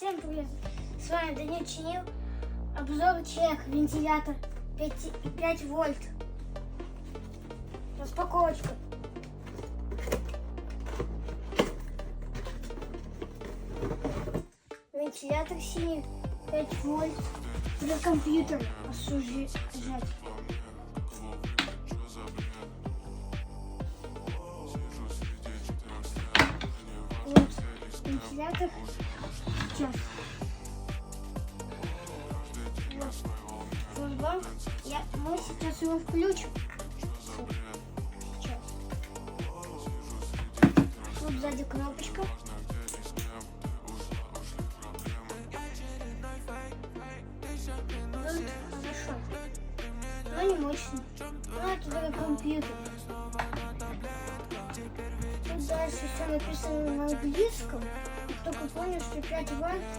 Всем привет! С вами Данил Чинил. Обзор чек, вентилятор 5 вольт. Распаковочка. Вентилятор синий 5 вольт. Для компьютера осуждать. Вот вентилятор. Сейчас. Вот банк. Мы сейчас его включим. Сейчас. Тут сзади кнопочка. Тут хорошо. Но не мощно. Но это для компьютера. Тут дальше все написано на английском. Только понял, что 5 вольт